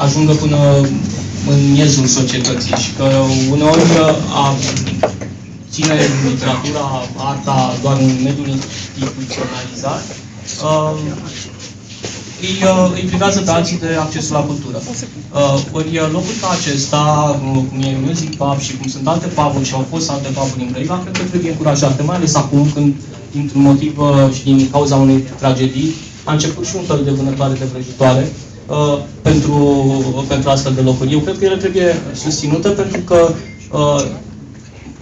ajungă până în miezul societății și că uneori a ține literatura, arta doar în mediul instituționalizat, îi privează pe alții de accesul la cultură. Ori locuri ca acesta, cum e Music Pub și cum sunt alte pub-uri și au fost alte pub-uri în Brăila, cred că trebuie încurajate, mai ales acum când, dintr-un motiv și din cauza unei tragedii, a început și un fel de vânătoare de vrăjitoare pentru astfel de locuri. Eu cred că ele trebuie susținute pentru că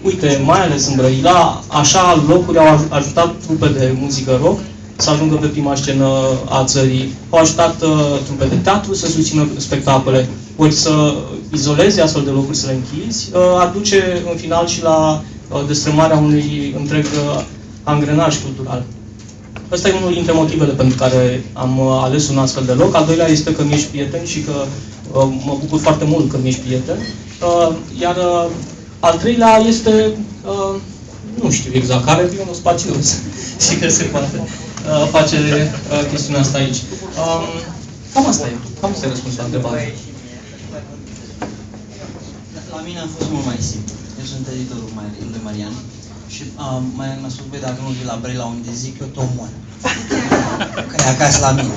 uite, mai ales în Brăila, așa locuri au ajutat trupe de muzică rock să ajungă pe prima scenă a țării, au ajutat trupe de teatru să susțină spectacole, ori să izolezi astfel de locuri, să le închizi, aduce în final și la destrămarea unui întreg angrenaj cultural. Ăsta e unul dintre motivele pentru care am ales un astfel de loc. Al doilea este că mi-ești prieten și că mă bucur foarte mult că mi-ești prieten. Iar al treilea este, nu știu exact care, e unul spațios și că se poate face chestiunea asta aici. Cam asta e. Cam asta e răspunsul la întrebare. La mine a fost mult mai simplu. Eu sunt editorul lui Marian și mi-a spus, băi, dacă nu vii la Brăila unde zic, eu te omor. Că e acasă la mine.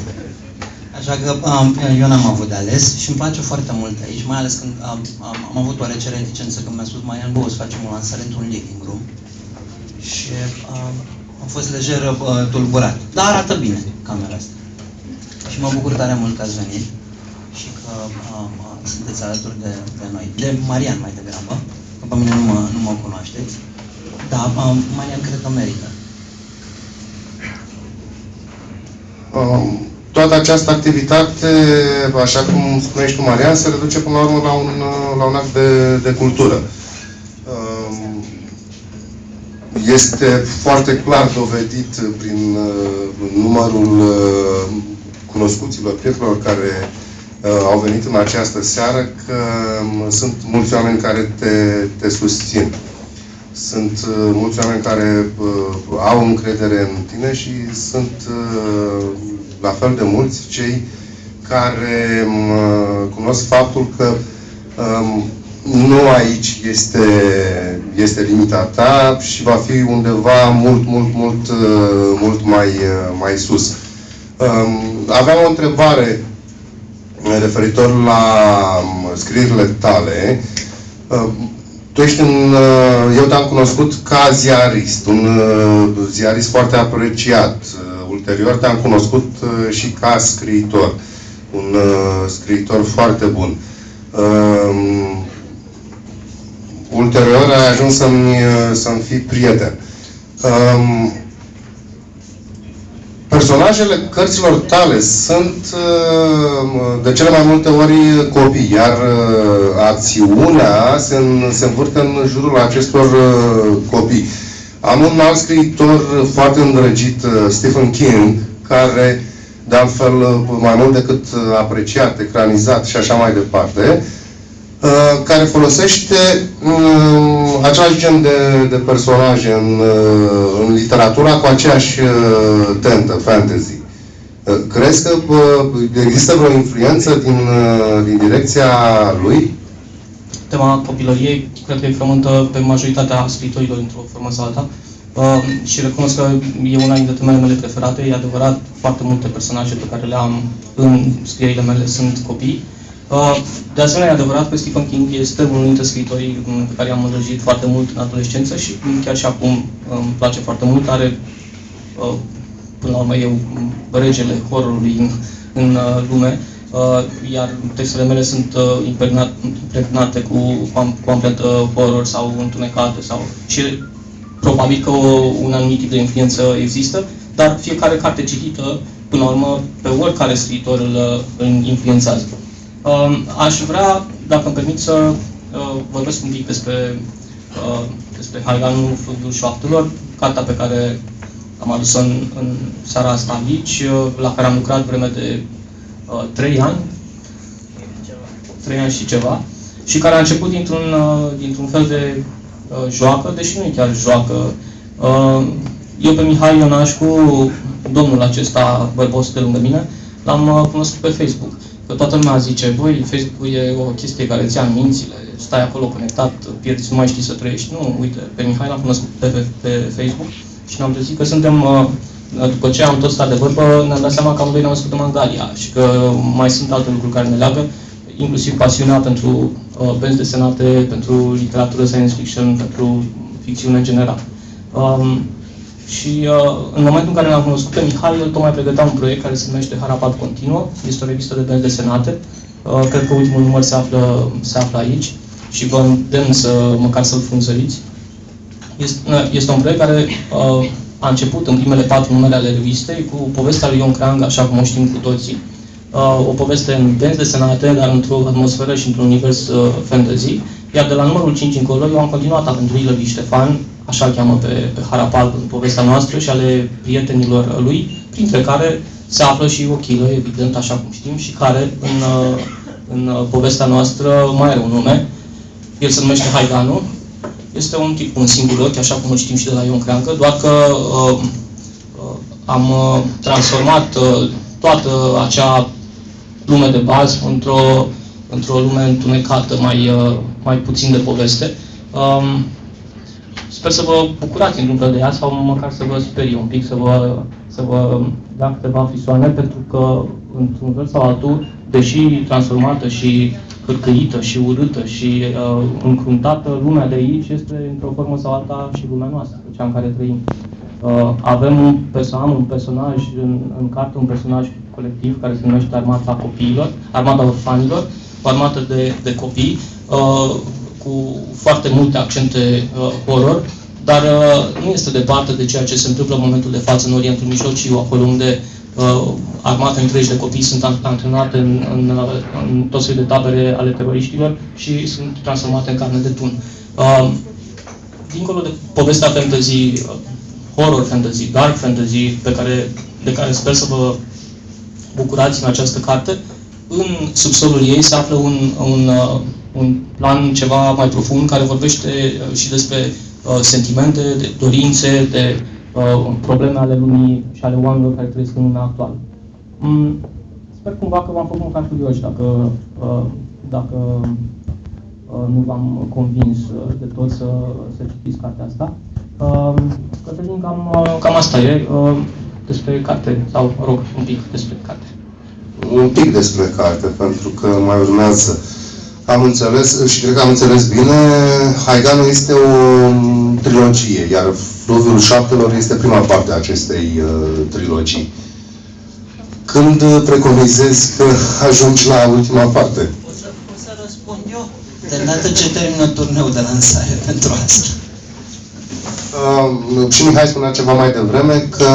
Așa că eu n-am avut de ales și îmi place foarte mult aici, mai ales când am avut oarecare reticență când mi-a spus Marian, bă, o să facem o lansare într-un living room. Și am fost lejer tulburat. Dar arată bine camera asta. Și mă bucur tare mult că ați venit și că sunteți alături de noi. De Marian mai degrabă, că pe mine nu mă cunoașteți. Dar Marian cred că merită. Toată această activitate, așa cum spunești tu, Marian, se reduce până la urmă la un act de cultură. Este foarte clar dovedit prin numărul cunoscuților, prietenilor care au venit în această seară că sunt mulți oameni care te susțin. Sunt mulți oameni care au încredere în tine și sunt la fel de mulți cei care cunosc faptul că nu aici este limita ta și va fi undeva mult mai sus. Aveam o întrebare referitor la scrierile tale. Eu te-am cunoscut ca ziarist, un ziarist foarte apreciat. Ulterior te-am cunoscut și ca scriitor, un scriitor foarte bun. Ulterior ai ajuns să-mi fii prieten. Personajele cărților tale sunt de cele mai multe ori copii, iar acțiunea se învârte în jurul acestor copii. Am un alt scriitor foarte îndrăgit, Stephen King, care, de altfel, mai mult decât apreciat, ecranizat și așa mai departe, care folosește același gen de personaje în literatura cu aceeași tentă, fantasy. Crezi că există vreo influență din direcția lui? Tema copilăriei cred că îi frământă pe majoritatea scriitorilor într-o formă sau alta. Și recunosc că e una dintre temele mele preferate. E adevărat, foarte multe personaje pe care le am în scrierile mele sunt copii. De asemenea, e adevărat că Stephen King este unul dintre scriitorii pe care i-am îndrăgit foarte mult în adolescență și chiar și acum îmi place foarte mult. Are, până la urmă, eu regele horrorului în lume, iar textele mele sunt impregnate cu complet horror sau întunecate și probabil că un anumit tip de influență există, dar fiecare carte citită, până la urmă, pe oricare scriitor îl influențează. Aș vrea, dacă îmi permit, să vorbesc un pic despre Hailanul Fluviul Șoaptelor, cartea pe care am adus-o în seara asta aici, la care am lucrat vreme de 3 ani, 3 ani și ceva, și care a început dintr-un fel de joacă, deși nu e chiar joacă. Eu pe Mihai Ionașcu, domnul acesta bărbos de lângă mine, l-am cunoscut pe Facebook. că toată lumea zice, băi, Facebook e o chestie care îți ia mințile, stai acolo conectat, pierzi, nu mai știi să trăiești. Nu, uite, pe Mihai l-am cunoscut pe Facebook și ne-am trezit că suntem, după ce am tot stat de vorbă, ne-am dat seama că amândoi ne-am născut în Mangalia și că mai sunt alte lucruri care ne leagă, inclusiv pasiunea pentru benzi desenate, pentru literatură science fiction, pentru ficțiune în general. Și în momentul în care l-am cunoscut pe Mihai, el tocmai pregătea un proiect care se numește Harapad Continuă, este o revistă de benzi desenate. Cred că ultimul număr se află aici și vă îndemn măcar să-l frunzăriți. Este un proiect care a început în primele 4 numere ale revistei cu povestea lui Ion Creangă, așa cum o știm cu toții. O poveste în benzi desenate, dar într-o atmosferă și într-un univers fantasy. Iar de la numărul 5 încolo, eu am continuat aventurile lui Ștefan, așa îl cheamă pe Harapal în povestea noastră și ale prietenilor lui, printre care se află și Ochilă, evident, așa cum știm, și care în povestea noastră mai are un nume. El se numește Haiganu. Este un tip cu un singur ochi, așa cum îl știm și de la Ion Creangă, doar că am transformat toată acea lume de bază într-o lume întunecată, mai puțin de poveste. Sper să vă bucurați într-un de ea sau măcar să vă sperie un pic, să vă da câteva frisoane, pentru că, într-un fel sau altul, deși transformată și hârcăită și urâtă și încruntată, lumea de aici este, într-o formă sau alta, și lumea noastră, cea în care trăim. Am un personaj în carte, un personaj colectiv care se numește Armata Copiilor, Armata Orfanilor, o armată de copii cu foarte multe accente horror, dar nu este departe de ceea ce se întâmplă în momentul de față în Orientul Mijlociu, acolo unde armate întregi de copii sunt antrenate în tot felul de tabere ale teroriștilor și sunt transformate în carne de tun. Dincolo de povestea fantasy, horror fantasy, dark fantasy, de care sper să vă bucurați în această carte, în subsolul ei se află un plan ceva mai profund care vorbește și despre sentimente, de dorințe, de probleme ale lumii și ale oamenilor care trăiesc în lumea actuală. Sper cumva că v-am făcut măcar curioși dacă nu v-am convins de tot să citiți cartea asta. Cătălin, cam asta e despre carte, sau rog, un pic despre carte. Un pic despre carte, pentru că mai urmează. Am înțeles, și cred că am înțeles bine, Haiganu este o trilogie, iar Fluviul Șaptelor este prima parte a acestei trilogii. Când preconizezi că ajungi la ultima parte? Pot să răspund eu? De îndată ce termină turneul de lansare pentru asta. Și Mihai spunea ceva mai devreme că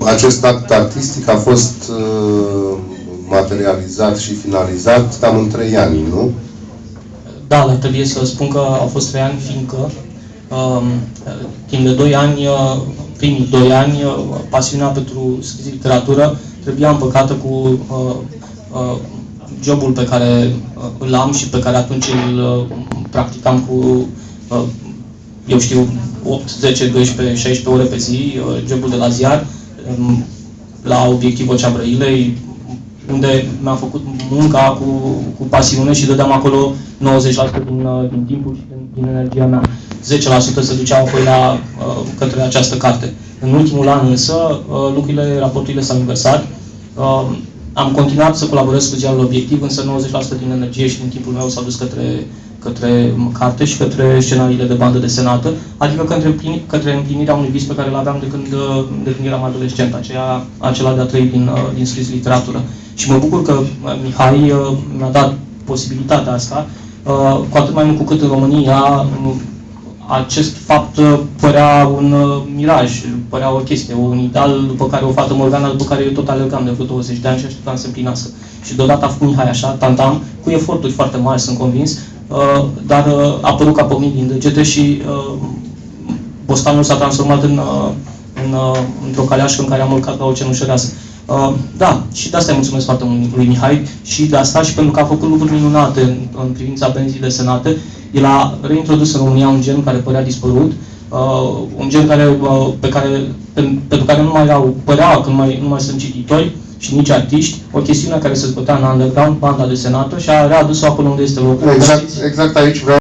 acest act artistic a fost materializat și finalizat cam în 3 ani, nu? Da, dar trebuie să spun că au fost 3 ani, fiindcă timp de 2 ani, primii 2 ani, pasiunea pentru scris literatură trebuia împăcată cu jobul pe care îl am și pe care atunci îl practicam cu, eu știu, 8, 10, 12, 16 ore pe zi, jobul de la ziar, la Obiectiv Vocea Brăilei, unde mi-am făcut munca cu pasiune și dădeam acolo 90% din timpul și din energia mea. 10% se duceau apoi către această carte. În ultimul an însă, raporturile s-au inversat. Am continuat să colaborez cu ziarul Obiectiv, însă 90% din energie și din timpul meu s-a dus către carte și către scenariile de bandă desenată, adică către împlinirea unui vis pe care îl aveam de când eram adolescent, acela de a trăi din scris literatură. Și mă bucur că Mihai mi-a dat posibilitatea asta, cu atât mai mult cu cât în România acest fapt părea un miraj, părea o chestie, un ideal după care o fată Morgana, după care eu tot alergam de vreo 20 de ani și așteptam să împlinească. Și deodată a făcut Mihai așa, tantam, cu eforturi foarte mari, sunt convins, dar a apărut ca pomnit din degete și bostanul s-a transformat într-o caleașcă în care am urcat la o cenușăreasă. Da, și de asta îi mulțumesc foarte mult lui Mihai și de asta și pentru că a făcut lucruri minunate în privința benzii desenate. El a reintrodus în România un gen care părea dispărut, un gen pentru care nu mai părea că nu mai sunt cititori și nici artiști, o chestiune care se zbătea în underground, banda desenată și a readus-o acolo unde este locul. Exact aici vreau